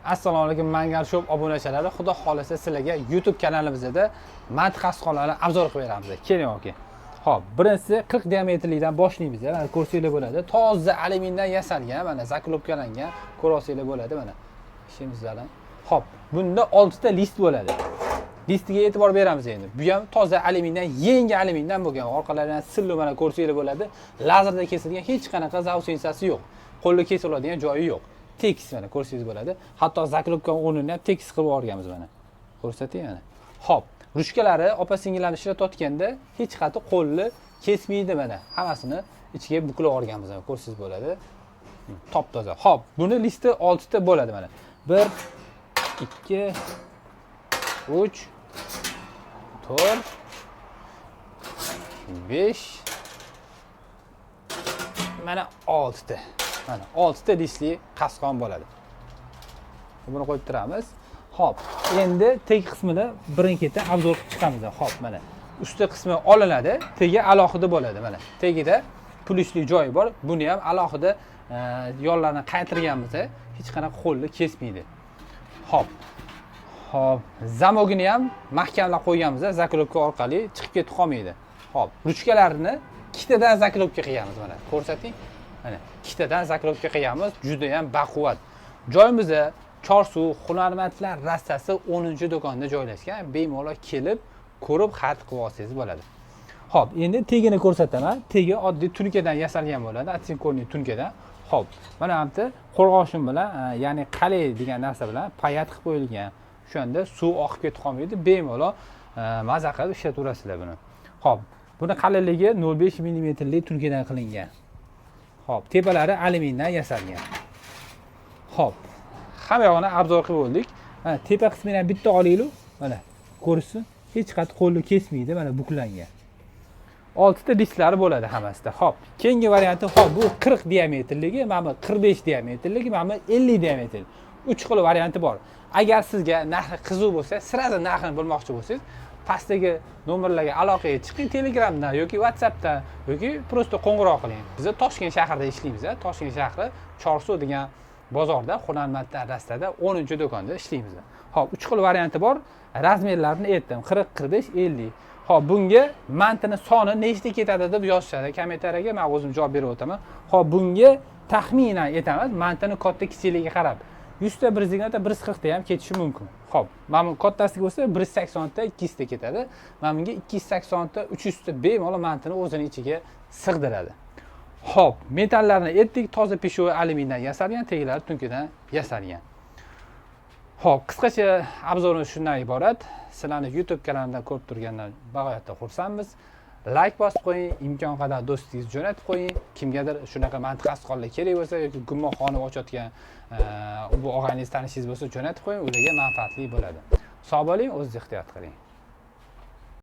Assalomu alaykum, Mangal Shop obunachilari. Xudo xolasa sizlarga YouTube kanalimizda mantiq asqonlarni obzor qilib beramiz. Keling aka. Xo'p, birinchisi 40 diametrlikdan boshlaymiz. Mana ko'rsanglar bo'ladi. Toza alyumindan yasalgan, mana zaklopkalangan ko'rsanglar bo'ladi mana. Ishimiz bilan. Xo'p, bunda 6 ta list bo'ladi. Listiga e'tibor beramiz endi. Bu ham toza alyumindan, yangi alyumindan bo'lgan. Orqalaridan sillo mana ko'rsanglar bo'ladi. Lazerda kesilgan hech qanaqa zausensasi yo'q. Qo'lda kesiladigan joyi yo'q. Tekis mana ko'rsangiz bo'ladi. Hatto zaklopka o'rnini ham tekis qilib olganmiz mana. Ko'rsating mana. Xo'p, ruchkalari opa-singillarni ishlatayotganda hech qati qo'lni kesmaydi mana. Hammasini ichiga buklab olganmiz mana. Ko'rsangiz bo'ladi. Top toza. Xo'p, buni listi 6 ta bo'ladi mana. 1 2 3 4 5 mana 6 ta. Mana 6 ta listli qasqon bo'ladi. Buni qo'yib turamiz. Xo'p, endi teg qismida birin-ketin obzor qilib chiqamiz. Xo'p, mana usti qismi olinadi, tegi alohida bo'ladi mana. Tegida plyusli joyi bor. Buni ham alohida yo'llarni qaytirganmiz, hech qanaqa qo'lni kesmaydi. Xo'p. Xo'p, zamogini ham mahkamlab qo'yganmiz, zaklopka orqali chiqib ketib qolmaydi. Xo'p, ruchkalarini ikkitadan zaklopka qilganmiz mana. Ko'rsating. Mana ikkitadan zaklopka qilganmiz, juda ham baquvvat. Joyimizda Chorsu hunarmandlar rastasi 10-do'konda joylashgan. Bemalol kelib, ko'rib xarid qilib olsangiz bo'ladi. Xo'p, endi tegini ko'rsataman. Tegi oddiy tunkadan yasalgan bo'ladi, atsinkorniy tunkadan. Xo'p, mana hamda qo'rg'oshin bilan, ya'ni qalay degan narsa bilan payat qilib qo'yilgan. O'shanda suv oqib ketib qolmaydi, bemalol maza qilib ishlataverasizlar buni. Xo'p, buni qalinligi 0.5 mm lik tunkadan qilingan. Xo'p, tepalari alyumindan yasalgan. Xo'p, hamma yog'ini obzor qilib oldik. Mana tepa qismini ham bitta olaylik. Mana ko'rsin, hech qat qo'lni kesmaydi, mana buklangan. 6 ta disklari bo'ladi hammasida. Xo'p, keyingi varianti bu 40 diametrligi, mana 45 diametrligi, mana 50 diametrli. 3 xil varianti bor. Agar sizga narxi qiziq bo'lsa, sirada narxini bilmoqchi bo'lsangiz, pastdagi nomerlarga aloqaga chiqing, Telegramdan yoki WhatsAppdan yoki prosta qo'ng'iroq qiling. Biz Toshkent shahrida ishlaymiz. Toshkent shahri Chorsu degan bozorda, hunarmandlar rastada 10-do'konda ishlaymiz. Xo'p, 3 xil varianti bor. Razmerlarini aytdim. 40, 45, 50. Xo'p, bunga mantini soni nechta ketadi deb yozishadi. Kommentariyaga men o'zim javob berib o'taman. Xo'p, bunga taxminan aytamiz, mantini katta kichikligiga qarab 100 ta 120 ta 140 ta ham ketishi mumkin. Xo'p, mana bu kattasiga bo'lsa 180 ta 200 ta ketadi. Mana bunga 280 ta 300 ta bemalol mantini o'zini ichiga sig'diradi. Xo'p, metallarni aytdik, toza peshovoy alyumindan yasalgan, teglari tunkadan yasalgan. Xo'p, qisqacha obzorimiz shundan iborat. Sizlarni YouTube kanalimdan ko'rib turgandan bag'oyatda xursandmiz. Like bosib qo'ying, imkon qadar do'stingizni jo'natib qo'ying. Kimgadir shunaqa mantiq asqonlar kerak bo'lsa yoki gummonxona ochayotgan bu og'ayningiz tanishingiz bo'lsa jo'natib qo'ying, ularga manfaatli bo'ladi. Sog' bo'ling, o'zingizni ehtiyot qiling.